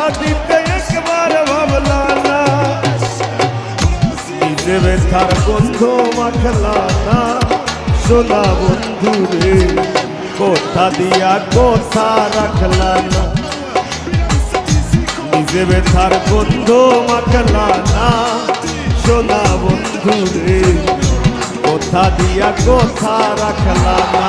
কথা দিতে একবার ভাবলা না, নিজে ব্যথার গন্ধ মাখলা না। সোনা বন্ধু রে কথা দিয়া কথা রাখলা না, নিজে ব্যথার গন্ধ মাখলা না। সোনা বন্ধু রে কথা দিয়া কথা রাখলা না।